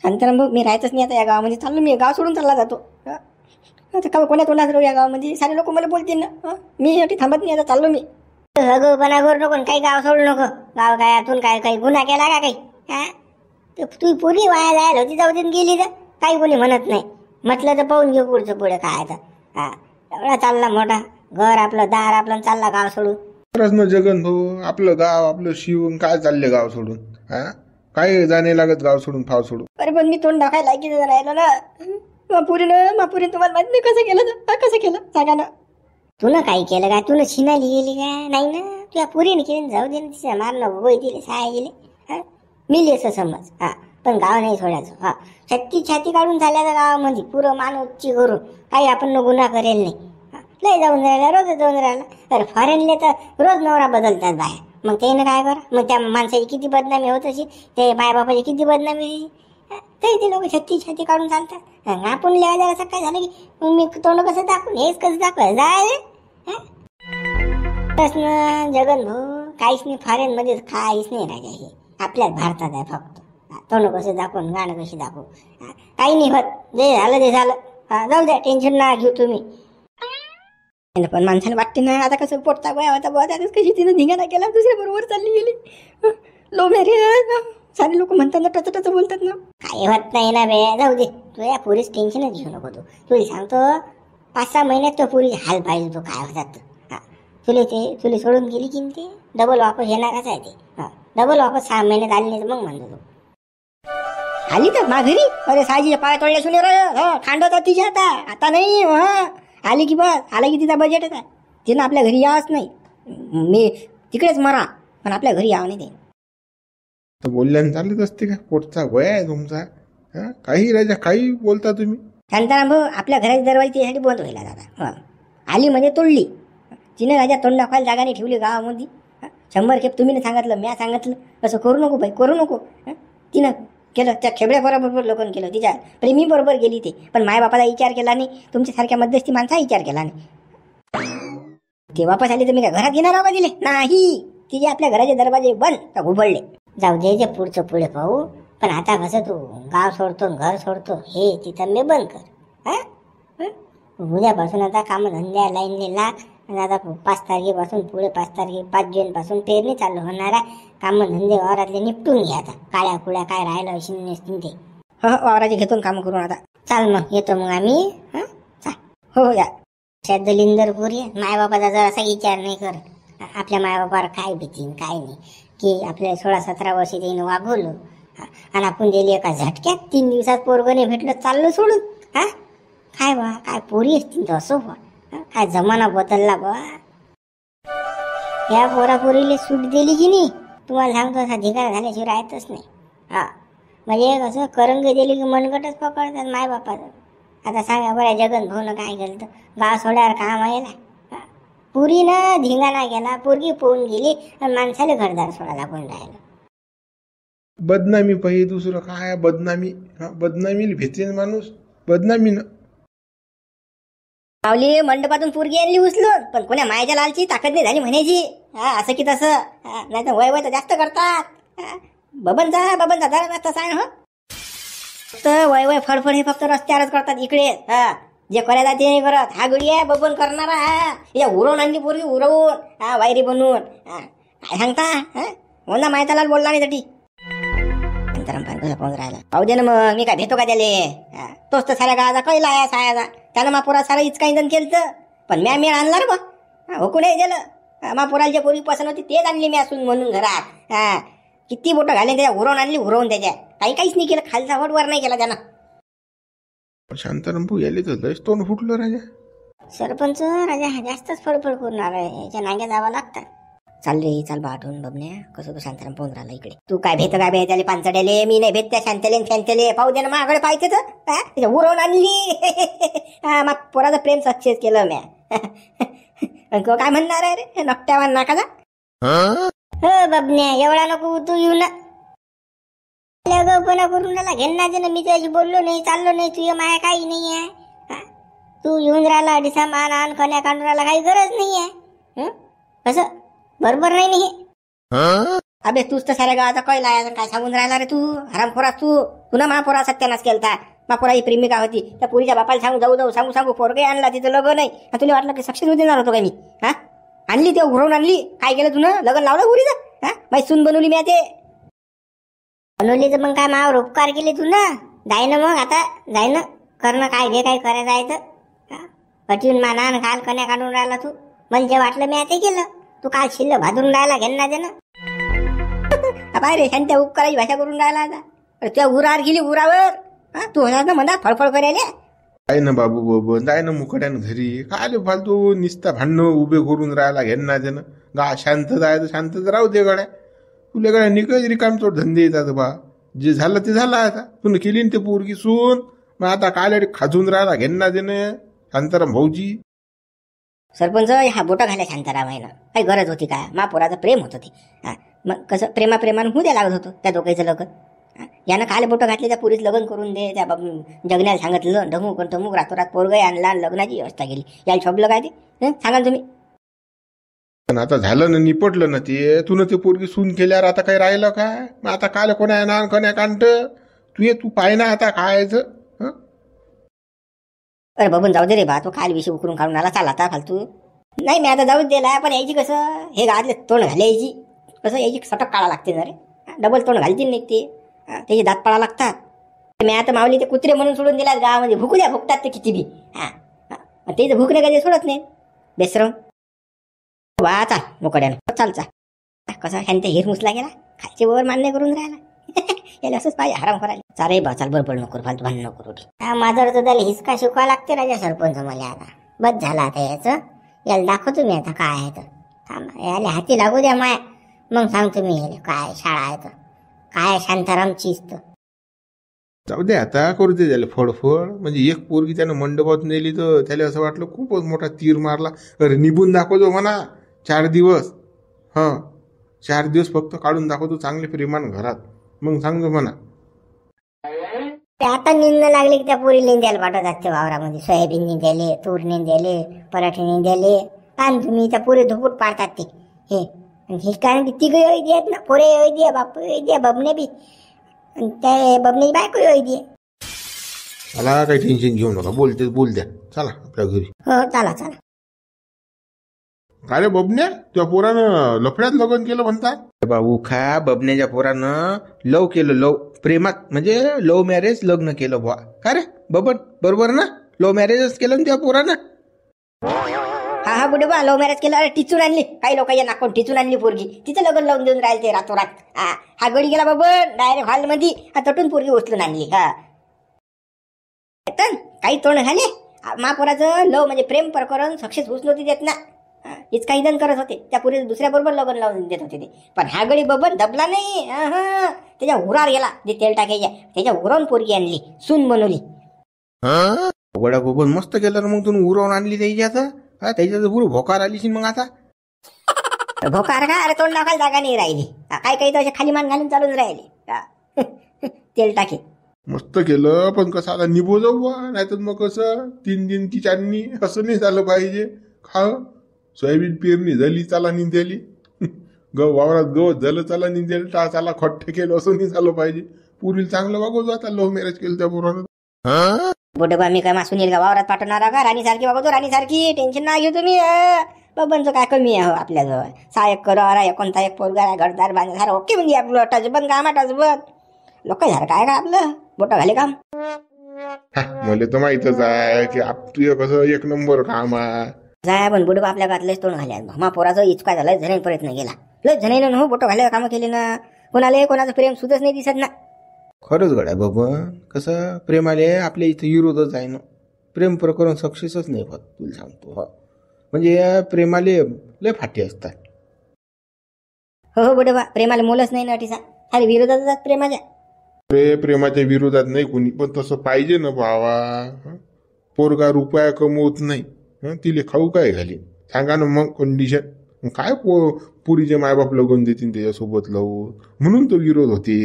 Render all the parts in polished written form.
शांताराम भाऊ, मी राहायचंच नाही आता या गावामध्ये. चाललो मी, गाव सोडून चालला जातो. आता का कोण्या तोंडात राहू या गावामध्ये? सारे लोक मला बोलतील ना. मी यासाठी थांबत नाही, आता चाललो मी. हगोपणा करू नको, काही गाव सोडू नको. गाव काय आतून काय काही गुन्हा केला का काही? तू पुरी वाया जायला होती, जाऊ देऊन गेली तर काही कोणी म्हणत नाही. म्हटलं तर पाहून घेऊ पुढचं पुढे काय आता. एवढा चालला मोठा घर आपलं, दार आपलं, चालला गाव सोडून. खरंच ना जगन भाऊ, आपलं गाव आपलं शिवून काय चालले गाव सोडून? काय जाणे लागत गाव सोडून, फाव सोडून? अरे पण मी तोंड दाखायला लायकी राहिलो ना. मापुरीनं तुम्हाला माहित नाही कसं केलं, कसं केलं सांगा ना. तू ना काही केलं का? तू ना शिनाली गेली का? नाही ना, तुझ्या पुरीने केली. जाऊ दे ना, तिच्या मारणं गोळी दिली, साया गेले, मिली असं समज. पण गाव नाही सोडायचं. छाती काढून झाल्या गावामध्ये पुरं माणूसची करून काही आपण गुन्हा करेल नाही. लय जाऊन राहिला, रोज जाऊन राहिला. तर फॉरेनले तर रोज नवरा बदलतात बाया. मग त्यानं काय करा? मग त्या माणसाची किती बदनामी होत अशी, ते मायबापाची किती बदनामी होती. तरी ते लोक छाती काढून चालतात. आपण लिहायला असं काय झालं की मी तोंड कसं दाखवून, हेच कसं दाखवायचं जाय जगन भाऊ. काहीच नाही फॉरेन मध्ये, काहीच नाही राजा. हे आपल्याच भारतात आहे फक्त. तोंड कसं दाखवून, गाणं कशी दाखवू, काही नाही होत. जे झालं ते झालं. जाऊ द्या, टेन्शन ना घेऊ तुम्ही. पण माणसाला वाटते ना, आता कसं पोटता गोया होता बुवा, त्यातच कशी तिनं धिंगाणा केला, दुसऱ्या बरोबर चालली गेली. Low marriage. सारे लोक म्हणतात ना, टच बोलतात ना. काही होत नाही ना बे, जाऊ दे. तू या पुरीच टेन्शनच घेऊ नको. तुला सांगतो 5-6 महिन्यात तो पुरी हाल पाहिजे. तो काय होतात तुला सोडून गेली की ते डबल वापस येणारच आहे ते. डबल वापस 6 महिन्यात आली नाही तर मग म्हणतो तू आली तर माघारी. अरे सायजी पाय तोडले सुने खांड होता तिच्या आता नाही. आली की बस, आला की तिचा बजेट आहे. तिनं आपल्या घरी यावंच नाही. मी तिकडेच मरा, पण आपल्या घरी यावं नाही. तर बोलल्यानं चालत असते का? पोटचा गोया आहे तुमचा. काही राजा काही बोलता तुम्ही. शांताराम भाऊ, आपल्या घराची दरवाजी तिच्यासाठी बंद व्हायला दादा. आली म्हणजे तोडली. तिने राजा तोंड दाखवायला जागा नाही ठेवली गावामध्ये. 100 खेप तुम्ही सांगितलं, म्या सांगितलं, असं करू नको बाई, करू नको. तिनं केलं, त्या खेबड्या बरोबर लोकांनी केलं. तिच्या प्रेमी बरोबर गेली ते, पण मायबापाचा विचार केला नाही. तुमच्यासारख्या मध्यस्थी माणसा विचार केला नाही. ते वापस आली तर मी काय घरात घेणार आहोत दिले नाही. तिचे आपल्या घराचे दरवाजे बंद तर उघडले. जाऊ दे, पुढचं पुढे पाहू. पण आता कसं तू गाव सोडतो, घर सोडतो, हे तिथं मी बंद कर. उद्यापासून आता कामधंद्या लाईनले लाग. आणि आता 5 तारखेपासून पुढे 5 जून पासून पेरणी चालू होणारा. कामधंदे वावरातले निपटून घ्या आता. काळ्या कुळ्या काय राहिलं अशी नसतील ते. वावराचे घेतो काम करून आता. चाल मग, येतो मग आम्ही. चाल. हो या. दलिंदर पुरी मायबापाचा जरासा विचार नाही कर. आपल्या मायबापावर काय भीती काय नाही, की आपल्या 16-17 वर्षी त्यानं वागवलं आणि आपण दिली एका झटक्यात 3 दिवसात पोरगणे भेटलं, चाललं सोडून. काय बा, काय पोरी असतील तर असो बा. काय जमाना बदलला बा. या पोरापोरीले सूट दिली की नाही, तुम्हाला सांगतो असा धिकार झाल्याशिवाय राहतच नाही. म्हणजे कसं करंग दिली की मनगटच पकडतात मायबापाचं. आता सांगा बरं, जगन भाऊनं काय केलं तर गाव सोड्यावर काम आहे ना. पुरीनं धिंगाणा केला, पोरगी पोहून गेली आणि माणसाला घरदार सोडा लागून राहिलं. बदनामी पाहिजे, दुसरं काय बदनामी. बदनामीला भेटेन माणूस बदनामीनं. पावली मंडपातून पोरगी आणली उचलून, पण कोण्या मायाच्या लालची ताकद नाही झाली म्हणायची. असं की तसं. नाही तर वय तर जास्त करतात. बबनचा जरा जास्त सांग. तर वय फडफड हे फक्त रस्त्यावरच करतात इकडे. जे करायला ते नाही करत. हा गडी आहे बबन करणारा. या उरवून आणली पोरगी, उरवून वायरी बनवून. काय सांगता? कोणता मायतालाल बोलला नाही तटी. राहिला पाहू दे ना मग, मी काय भेटतो का त्याले? तोच तर साऱ्या गावाचा कैला आहे सायाचा. त्यानं मापोरा सारा इचका इंधन केलं, पण म्या मेळ आणला रे बा. हुकून हे दिलं. मापोराला जे पोरी पसंत होती तेच आणली मी असून म्हणून घरात. किती बोटं घाले त्याच्या, उरवून आणली, उरवून त्याच्या. काहीच नाही केलं, खालचा वर नाही केला त्यानं. शांताराम भाऊ याले तर लयच तोंड फुटलं राजा. सरपंच राजा जास्तच फडफड करून आलाय. याच्या नांग्या जावं लागतात. चाल रे, चाल बा आठवून बघण्या. कसं तू शांताराम पाहून राहिला इकडे. तू काय भेट काय भेट त्याले पांचड्याले? मी नाही भेट त्या शांतले पाहू दे ना माझ्याकडे पाहिजे तर उरवून आणली. मग पोराचं प्रेम सक्सेस केलं म्या. काय म्हणणार आहे रे नकट्यावान नाकाचा? हो बबन्या, एवढा नको तू येऊ ना. गपना करून राहिला घेणार ना. मी त्याशी बोललो नाही, चाललो नाही. तुझ्या माया काही नाही आहे. तू येऊन राहिला अडीसा मान आण कण्या काढून राहिला, काही गरज नाही आहे. कसं बरोबर नाही हे. अबे तूच तर साऱ्या गावाचा कैला आहे, काय सांगून राहिला रे तू? हरामखोरा तू, पुन्हा महापोरा सत्यानाश केलता. महापोरा ही प्रेमिका होती, त्या पुरीच्या बापाला सांगू पोरगे आणला, तिथं लग्न नाही. तुला वाटलं की सक्सेस देणार होतो काय मी? हा, आणली ते घुरवून आणली. काय केलं तू? लग्न लावलं पुरीचं? हा, माझी सून बनवली मी ते. बनवली तर मग काय मावर उपकार केले तू ना? जाय ना मग आता, जाय ना, करणं काय घे काय करायचं आहे तर. कठीण मानान काल कन्या काढून राहिला तू. म्हणजे वाटलं मी ते केलं, तू काल शिल्ल भाजून राहिला घेणं दे ना. बाय रे, त्या उपकाराची भाषा करून राहिला आता. तुझ्या उरावर गेली उरावर. हा, तू होणार ना म्हणा फळफळ करायला. जाय ना बाबू बाबू, जाय ना मुकड्यानं घरी. काय फालतू निस्ता भांडणं उभे करून राहिला घेणं देणं. गा शांत जायचं, शांतच राहू दे गड्या. तुला गड्या निकच रिकामचोट धंदे येतात बा. जे झालं ते झालं. आता तुला केली ना ते पोरगी सून, मग आता काय खाजून राहिला घेणं देणं. शांताराम भाऊजी सरपंच, हा बोटा घाल्या शांताराम आहे ना, काही गरज होती का? महापोराचं प्रेम होतं ते. मग कसं प्रेमानं होऊ द्या लागत होतं त्या दोघांचं लग्न. यानं काल बोटं घातले, त्या पुरीच लग्न करून दे. त्या जगण्याला सांगितलं ढमूक रातोरात पोरगं आणला, लग्नाची व्यवस्था केली. याला शोभलं काय ते? सांगा तुम्ही. पण आता झालं ना, निपटलं ना ते. तू ते पोरगी सून केल्यावर आता काही राहिलं काय? मग आता काल कोणा येणार कोण्या कांट तू पाय ना आता खायचं. अरे बबन जाऊ दे रे बा, तो काल विषय उकरून काढून आला. चाल आता फालतू नाही, मी आता जाऊच दिला. पण यायची कसं, हे घातले तोंड घालायची कसं, यायची सटक काढा लागते ना रे. डबल तोंड घालतील नाही ते, त्याचे दात पाळा लागतात. मी आता मावली ते कुत्रे म्हणून सोडून दिला गावामध्ये. भुकतात ते किती बी. ते भुकणे कधी सोडत नाही बेसरम. वा चाल मोकड्यानं चाल. कसा शांत हिर मुसला गेला, खालचे वर मान्य करून राहिला. याला असंच पाहिजे हराम करायला. चाल बा, चाल बरोबर नको फालतू भांडण नको रोटी. माझ्यावर तर त्याला हिसका शिकवा लागते राजा सरपंच मला आता. बस झाला आता याचं. याला दाखवतो मी आता काय आहे तर. थांबा, याला हाती लागू द्या माया, मग सांगतो मी याला काय शाळा आहे तर, काय शांताराम चिस्त. जाऊ दे आता, करू दे त्याला फडफड. म्हणजे एक पोरगी त्यानं मंडपात नेली तर त्याला असं वाटलं खूपच मोठा तीर मारला. अरे निभून दाखवतो म्हणा 4 दिवस. 4 दिवस फक्त काढून दाखवतो चांगले प्रेमान घरात, मग सांगतो म्हणा. ते आता निंदणं लागले की त्या पोरी निंद्याला पाठवतात ते वावरामध्ये. सोयाबीन निंद्याले, तूर निंद्याले, पराठे निंद्याले. आणि तुम्ही त्या पोरी धुपूट पाडतात ते. हे कारण की तिघ योई आहेत ना, पोरे योई दे, बापू योई दे, बबने बी. त्या बबनेची बायको योई दे. मला काही टेन्शन घेऊ नका, बोल द्या. चला आपल्या घरी. हो चला. काय रे बबन्या, त्या पोरानं लफड्यात लग्न केलं म्हणतात. बाबू खा, बबण्याच्या पोरानं लव केलं, लव प्रेमात, म्हणजे लव्ह मॅरेज लग्न केलं बुवा. का रे बबन, बरोबर ना? लव्ह मॅरेजच केलं ना त्या पोरानं. हा बुडे बा, लव्ह मॅरेज केलं. अरे टिचून आणली, काही लोक या नाकोन टिचून आणली पोरगी. तिचं लग्न लावून देऊन राहिले ते रातोरात. हा गडी गेला बबन डायरेक्ट हॉल मध्ये, तटून पोरगी उचलून आणली. काही तोंड घाले. महापोराचं लव म्हणजे प्रेम प्रकरण सक्सेस होऊच नव्हती देत ना. हेच काही जण करत होते, त्या पुरी दुसऱ्या बरोबर लग्न लावून देत होते ते. पण हा गडी बबन दबला नाही. त्याच्या उरार गेला, जे तेल टाकायच्या त्याच्या उरावून पोरगी आणली, सून बनवली. गड्या बबन मस्त केलं ना मग. तुम्ही उरावून आणली त्याच्यात. त्याच्यात पुरं भोकार आली मग आता. भोकार का? अरे तोंड टाकायला जागा नाही राहिली. काही तर खाली मान घालून चालून राहिले. तेल टाके मस्त केलं. पण कसं आता निभो जाऊ बा, नाहीतर मग कसं 3 दिन की 4 नी असं नाही झालं पाहिजे. सोयाबीन पेरणी झाली, चला निंद्याली. वावरात गवत झालं, चला निंद्याला, चला खट्टे केलं, असं नाही झालं पाहिजे. पुरील चांगलं वागवतो. आता लव्ह मॅरेज केलं त्या पोरानं. बोटबा मी काय सुनील का वावरात पाठवणार का? राणी सारखी वागवतो, राणी सारखी. टेन्शन नाही घेऊ तुम्ही. बबनचं काय कमी आहे आपल्याजवळ. सहाय्यक करा, एकोणता एक पोरगा घरदार बांधणार. ओके म्हणजे आपलं टचबंद कामा टचबंद. लोक झालं काय का आपलं बोट घाले काम. मला तर माहितच आहे की तुझं कसं 1 नंबर काम आहे. जाय पण बुडबा आपल्या घातलेच तोंड घाल्या. भामा पोराचं इचका झालं, जणांनी प्रयत्न केला. लय जणांना हो बोट घाले कामं केले ना. कोणाचं प्रेम सुधच नाही दिसत ना. खरंच गड्या बाबा, कसं प्रेमाले आपल्या इथं विरोधच आहे ना. प्रेम प्रकरण सक्सेसच नाही होत, तुला सांगतो. म्हणजे प्रेमाले लय फाटी असतात. हो बुडबा, प्रेमाला मोलच नाही ना टीसा. अरे विरोधात जात प्रेमाच्या. प्रेमाच्या विरोधात नाही कोणी, पण तसं पाहिजे ना भावा. पोरगा रुपया कमवत नाही, तिले खाऊ काय घाली सांगा ना. मग कंडिशन काय, पुरीचे मायबाप लगून देतील त्याच्यासोबत लावून, म्हणून तो विरोध होते.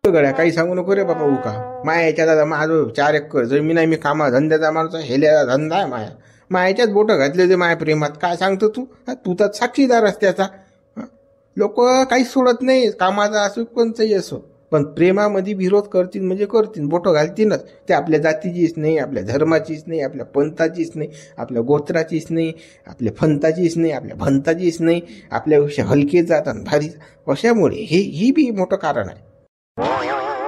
गड्या काही सांगू नको रे बाबा. उका मायाच्या दादा, माझं 4 एकर जमीन आहे. मी कामा धंद्याचा माणूस आहे, हेल्या धंदा आहे. मायाच्याच बोटं घातले ते माया प्रेमात. काय सांगतो तू तर साक्षीदार असत्याचा. लोक काहीच सोडत नाही, कामाचा असो कोणताही असो, पण प्रेमामध्ये विरोध करतील म्हणजे करतील, बोटं घालतीलच. ते आपल्या जातीचीच नाही, आपल्या धर्माचीच नाही, आपल्या पंथाचीच नाही, आपल्या गोत्राचीच नाही, आपल्या फंताचीच नाही, आपल्या भंताचीच नाही, आपल्यापेक्षा हलके जात आणि भारी. अशामुळे ही बी मोठं कारण आहे.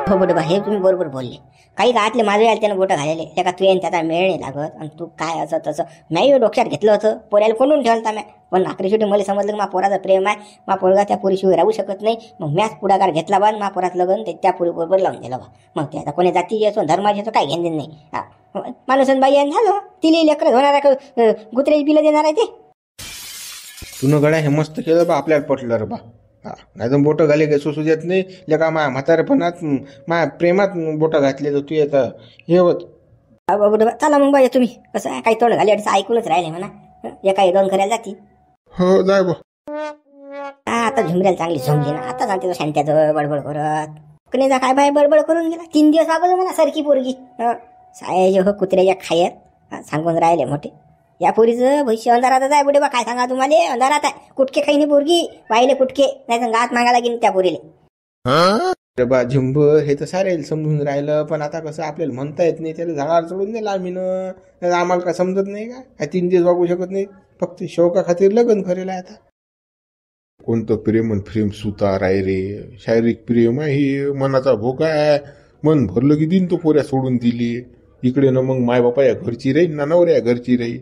हो बरोबर, हे तुम्ही बरोबर बोलले. काही गावातले माझे आले त्यानं बोटं घालेले, त्या का तू येईन त्याचा मेळ नाही लागत, आणि तू काय असं तसं. नाही डोक्यात घेतलं होतं, पोऱ्याला कोंडून ठेवलं म्या. पण आखरी शेवटी मला समजलं की मा पोराचं प्रेम आहे, मा पोरगा त्या पोरीशिवाय राहू शकत नाही. मग मॅच पुढाकार घेतला बा, मा पोरात लगन ते त्या पोरीबरोबर लावून दिलं बा. मग ते आता कोणी जातीची असो धर्माची असो काही घेणं नाही. हा माणूस बाई आहे झालं, तिला लेकरं होणार आहे, गुत्र्याची बिलं देणार आहे ते. तुनं गड्या हे मस्त केलं बा, आपल्याला पटलं रे बा. हा नाही तर बोटं घाले काही सोसू देत नाही लेका. मा म्हातारेपणात मा प्रेमात बोटं घातले तर तू येतं हे होत. बरोबर, चला मग बाई तुम्ही कसं आहे, काही तोंड घाली अडचं ऐकूनच राहिले म्हणा. एका दोन करायला जाती. हो जाय बा. आता झुमऱ्याला चांगली झोमली ना, आता सांगते शांत्याचं बडबड करत. कनेचा काय बाय बडबड करून गेला 3 दिवस अगोदर म्हणा सारखी पोरगी. सायाचे हो कुत्र्याच्या खायत सांगून राहिले मोठे. या पोरीचं भविष्य अंधारातच आहे बुडे बा. काय सांगा तुम्हाला, अंधारात आहे. कुटके खाईनी पोरगी, पाहिले कुटके नाही तर गात मागायला गेली त्या पोरीले. बा झुंब हे तर सारेल समजून राहिलं, पण आता कसं आपल्याला म्हणता येत नाही. त्याला झाडावर चढून दिला आम्ही ना, आम्हाला काय समजत नाही का. 3 दिवस वागू शकत नाही, फक्त शौका खातीर लग्न करेल आहे. आता कोणतं प्रेम आणि प्रेम सुतार आहे रे. शारीरिक प्रेम आहे हे, मनाचा भोगा आहे. मन भरलं की दिन तो पोऱ्या सोडून दिली इकडे ना. मग माय बापा या घरची राहील ना, नवऱ्या घरची राहील.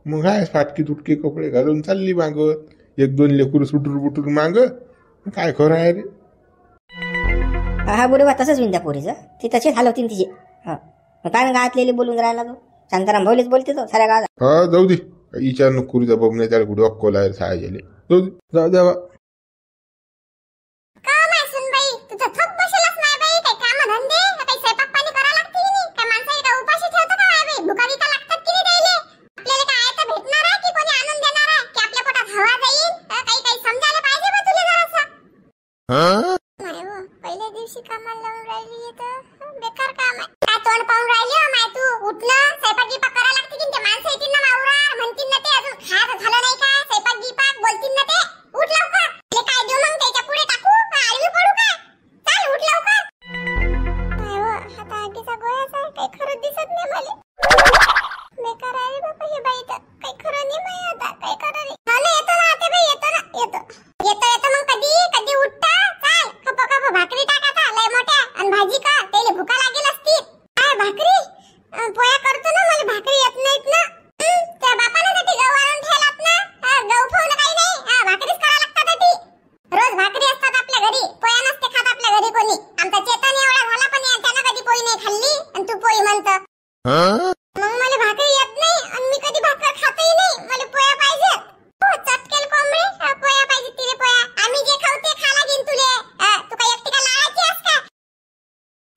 मग हाय फाटकी तुटके कपडे घालून चालली मागत, 1-2 लेकरू सुटूर बुटूर माग. काय खरं आहे रे. हा बरोबर, तसंच होईन त्या पोरीचं. ती तशीच हलवतीन तिचे. हा काय गावातलेले बोलून राहिला तो. शांताराम भाऊलेच बोलते तो साऱ्या गावात. हा जाऊ दे, विचार नको करू. बाब नाही त्याला कुठे अक्कोल आहे सहाय झाले. जाऊ द्या बा. पहिल्या दिवशी कामाला लावून राहिली तर बेकार काम आहे. काय तोंड पाहून राहिली हो माय तू. उठणं स्वयंपाक गिपाक करा लागते की ते माणसं येतील ना मावरा, म्हणतील ना ते अजून खायचं झालं नाही का, स्वयंपाक गिपाक बोलतील ना ते. उठ लवकर. ते काय देऊ मग त्याच्या पुढे टाकू का आडवी पडू का. चल उठ लवकर. काय हो आता आगीचा गोळ्याचा काही खरं दिसत नाही मला. बेकार आहे बाबा हे बाई तर काही खरं नाही बाई. आता काय खरं नाही. हा ना येतो ना आता बाई, येतो ना येतो येतो मग कधी कधी उठता. चाल खप खप भाकरी टाक आता लय मोठ्या, आणि भाजी का त्याला भुका लागेल असती. काय भाकरी पोया करतो ना, मला भाकरी येत नाहीत ना. त्या बापाने साठी गहू आणून ठेवलात ना. गहू फोन काही नाही, भाकरीच करा लागतात ती. रोज भाकरी असतात आपल्या घरी, पोया नसते खात आपल्या घरी कोणी. आमचा चेतन एवढा झाला पण त्यानं कधी पोळी नाही खाल्ली, आणि तू पोळी म्हणतो. मग मला भाकरी येत नाही, आणि मी कधी भाकर खातही नाही. मला पोया पाहिजे. चटकेल कोंबडी पोया पाहिजे तिले पोया. आम्ही जे खाऊ ते खा लागेल तुले. तू काय एकटी का लावायची आहेस का.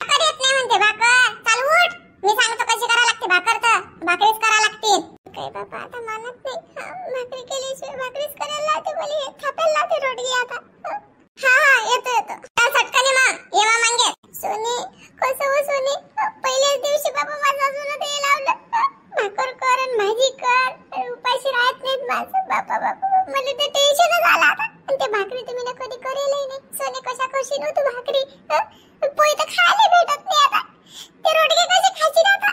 भाकर येत नाही म्हणते भाकर. चाल उठ, मी सांगतो कशी करा लागते भाकर. तर भाकरीच करा लागते. काय बाबा आता मानत नाही. भाकरी केल्याशिवाय भाकरीच करायला लावते मला. थापायला लावते रोटगी आता. हा येतो चल सटकने मग ये मांगे. सोनी कसं हो सोनी, पहिल्याच दिवशी बाबा माझा अजून ते लावलं. भाकर कर आणि भाजी कर, उपाशी राहत नाहीत माझं. बाबा मला ते टेन्शनच आलं आता. आणि ते भाकरी तुम्ही ना कधी करेलही नाही. सोने कशा कशी नव्हतं भाकरी. पोळी तर खायला भेटत नाही आता. ते रोटके कसे खायची ना आता.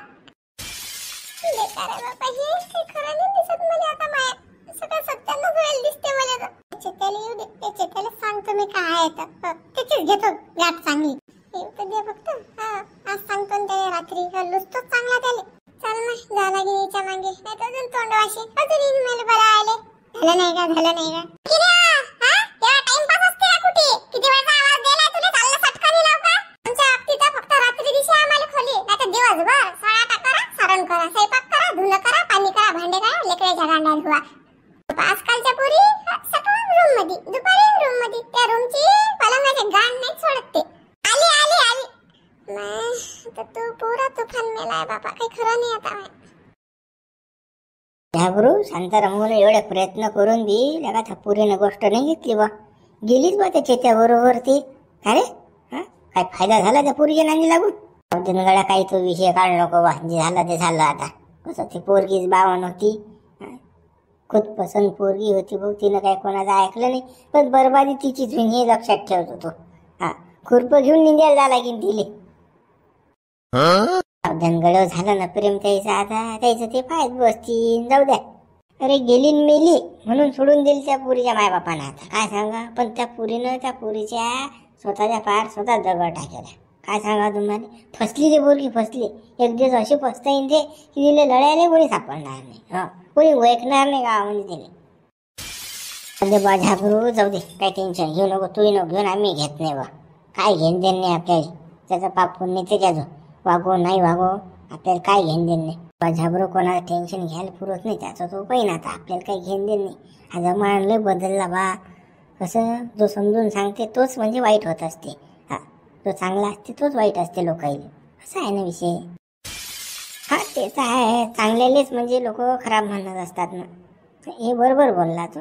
बेकार आहे बाबा हे खरं नाही दिसत मला आता. माया सगळं सत्यानंच वेळ दिसते मला तर. त्याला येऊ दे, त्याचे त्याला सांगतो मी काय आहे तर. त्याचीच घेतो गाठ चांगली. येऊ तर दे फक्त. आज सांगतो ना त्याला रात्री. लुचतोच चांगला त्याला. चल ना जा लागेल याच्या मागे, नाही तर अजून तोंडवाशी अजून येईन मला बरं आले. झालं नाही का झालं नाही का. तेव्हा टाइमपास असते का कुठे. किती वेळचा आवाज दिलाय तुला. चाललं सटकानी लवकर. आमच्या बाबतीत फक्त रात्री दिवशी आम्हाला खोली, नाही तर दिवसभर सळाटा करा, सारण करा, स्वयंपाक करा, धुणं करा, पाणी करा, भांडे करा, लेकराच्या गांड्या धुवा. आजकालच्या पोरी सकाळी रूम मध्ये, दुपारी रूम मध्ये. त्या रूमची पलंगाचे गांड नाही सोडत ते. आली आली आली नाही तर तू पुरा तुफान मेलाय बाबा. काही खरं नाही आता. घाबरू शांतारामने एवढे प्रयत्न करून बी लगा त्या पुरीने गोष्ट नाही घेतली बा. गेलीच बा त्या चेत्या बरोबर ती. अरे काय फायदा झाला त्या पुरीच्या नांदी लागून. गड्या काही तो विषय काढ नको बा. जे झालं ते झालं आता. कसं ती पोरगीच बावन होती. खुद पसंत पोरगी होती भाऊ, तिनं काय कोणाचं ऐकलं नाही, पण बरबादी तिची जुनी हे लक्षात ठेवतो तो. हा, खुरप घेऊन निघायला झाला की तिले. धनगडव झालं ना प्रेम त्याचं, आता त्याचं ते पाहत बसतील, जाऊ द्या. अरे गेली न मेली म्हणून सोडून दिली त्या पुरीच्या मायबापानं. आता काय सांगा, पण त्या पुरीनं त्या पुरीच्या स्वतःच्या पायावर स्वतः दगड टाकल्या. काय सांगा तुम्हाला, फसली रे पोरगी, फसली. एक दिवस अशी फसता येईन ते की तिला लढायला कोणी सापडणार नाही, कोणी ओळखणार नाही गावामध्ये तिने. बा झाकरू, जाऊ दे, काही टेन्शन घेऊ नको, तूही नको घेऊन, आम्ही घेत नाही बा. काय घेण देण नाही आपल्याला, त्याचा पाप पुण्य त्याच्याजो, वागो नाही वागो आपल्याला काय घेण देण नाही. झाबरो कोणाला टेन्शन घ्यायला पुरत नाही, त्याचा तो पहिला. आता आपल्याला काही घेण देण नाही. हा जमाना लय बदलला बा. कसं जो समजून सांगते तोच म्हणजे वाईट होत असते, हा, जो चांगला असते तोच वाईट असते लोकांना, असं आहे ना विषय. हा तेच आहे, चांगलेलेच म्हणजे लोक खराब म्हणत असतात ना. हे बरोबर बोलला तो.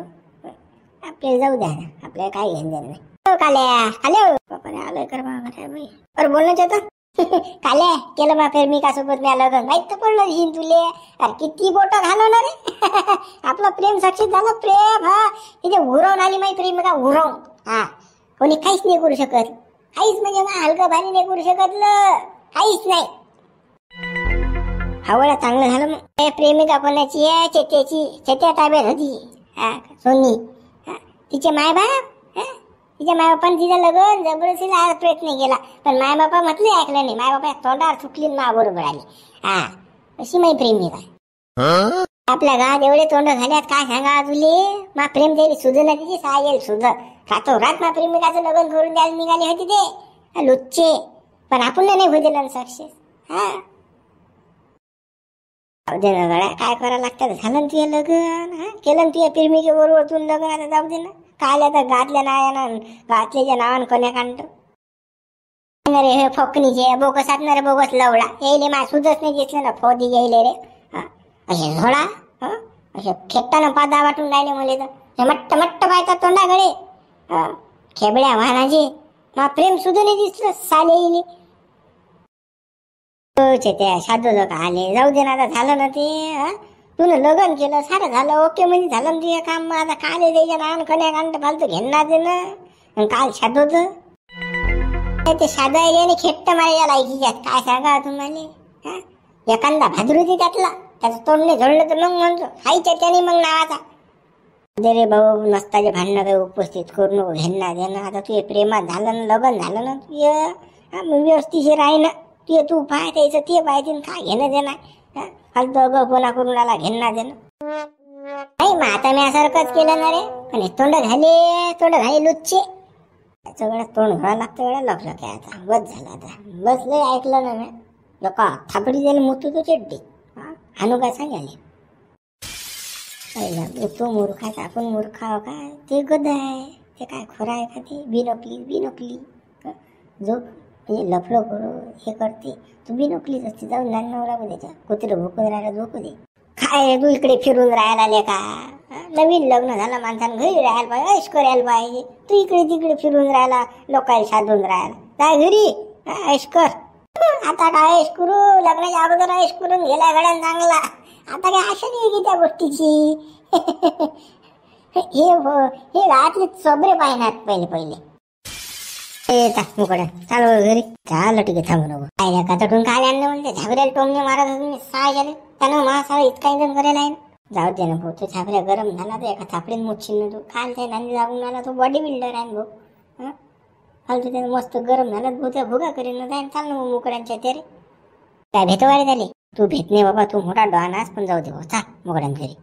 आपल्याला जाऊ द्या ना, आपल्याला काय घेण देण नाही. काल्या काल्या बापाने आलोय कर बाई, अरे बोलण्याच आता. काल्या केलं बा फेर मी का सोबत मी आलं माहित तर पडलं हिन तुले. अरे किती बोटं घालवणार रे. आपलं प्रेम साक्षीत झालं, प्रेम. हा तिथे उरवून आली माहिती प्रेमिका, उरवून. हा कोणी काहीच नाही करू शकत, काहीच म्हणजे मग हलकं भारी नाही करू शकत, काहीच नाही. हवळा चांगलं झालं मग. प्रेमिका कोणाची आहे, चेत्याची. चेत्या ताब्यात होती, हा सोनी. तिचे मायबाप, तिच्या मायबापाने तिचं लग्न जबरदस्ती लावायचा प्रयत्न केला, पण मायबापा म्हटले ऐकलं नाही. मायबापा तोंडावर चुकली मा बरोबर आली. हा अशी माई प्रेमिका. आपल्या गावात एवढे तोंड झाल्यात, काय सांगा तुले. मा प्रेम द्यायला सुधना तिची सायल सुध रातो रात मा प्रेमिकाचं लग्न करून द्यायला निघाली होती ते लुच्चे, पण आपण नाही होऊ दिलं सक्सेस. हा दे ना गड्या, काय करायला लागतात. झालं तुझं लग्न, हा केलं ना तुझ्या प्रेमिके बरोबर तू लग्न. आता जाऊ दे ना, काय आता गातल्या नावानं, गातल्याच्या नावानं कोण्या कांड रे. हे फोकणीचे बोगस असणारे, बोगस लवडा यायले मा सुधच नाही दिसलं ना, फोदी यायले रे. असे झोडा, असे खेट्टानं पादा वाटून राहिले मुले तर मट्ट मट्ट पाहतात तोंडाकडे. खेबड्या वाहनाचे मा प्रेम सुद्धा नाही दिसलं साले येईल. त्या साधू लोक आले, जाऊ दे ना, आता झालं ना ते. तुला लग्न केलं, सारं झालं, ओके म्हणजे झालं ना तुझं काम. आता काले द्यायच्या नान कण्या कांड फालतू घेणार दे ना. काल साधू होतं ते साधायला आणि खेट्ट मारायला लायकीच्यात. काय सांगा तुम्हाला, एखादा भादरुती त्यातला, त्याचं तोंडने झोडलं तर मग म्हणतो हायच्या त्याने मग नावाचा. दे रे भाऊ, नसताचे भांडणं काही उपस्थित करू नको, घेणं देणं. आता तुझे प्रेमात झालं ना, लग्न झालं ना तुझं, व्यवस्थिशीर आहे ना. ते तू पाय त्याचं ते पाहिजे, काय घेणं देणार. फालतू अगोपणा करून आला, घेणं देणं नाही. मग आता मी सारखंच केलं ना रे, पण तोंड झाले लुच्चे. सगळं तोंड घ्यावं लागतं वेळा लक्षात काय. आता बस झालं, आता बस लय ऐकलं ना मी. लोक थापडी द्यायला मुतू तो चड्डी, हानू काय सांगायला. तो मूर्खाचा आपण मूर्खा काय, ते गद आहे. ते काय खरं आहे का, ते बिनोकली जो म्हणजे लफडं करू हे करते, तू बिनोकलीच असते. जाऊन लग्न लागू द्यायच्या, कुत्रे भोकून राहायला झोपू दे. काय तू इकडे फिरून राहायला आले का. नवीन लग्न झालं माणसानं घरी राहायला पाहिजे, ऐश करायला पाहिजे. तू इकडे तिकडे फिरून राहायला, लोकांना साधून राहायला. काय घरी ऐश कर. आता काय ऐश करू, लग्नाच्या अगोदर ऐश करून गेला गड्या चांगला. आता काय आशा नाही की त्या गोष्टीची. हे राहतले सबरे पाहिनात पहिले. मुकडा चालू घरी चाल, ठीक आहे, थांबू नको. काय कातडून काय आणलं म्हणते, झाबऱ्याला टोमने मारत तुम्ही सहा गेले त्यानं. मला सारा इतका इंधन करायला आहे ना. जाऊ दे ना भाऊ, तो झाबऱ्या गरम झाला तर एका थापडीत मुच्छिन ना. तू काल त्या नांदी लागून आला, तो बॉडी बिल्डर आहे भाऊ. फालतू त्यानं मस्त गरम झाला, भाऊ त्या भुगा करीन ना. जाईन चाल ना मुकड्यांच्या ते रे. काय भेटवारे झाले, तू भेट नाही बाबा, तू मोठा डॉन आहेस, पण जाऊ दे भाऊ, चाल मुकड्यांच्या घरी.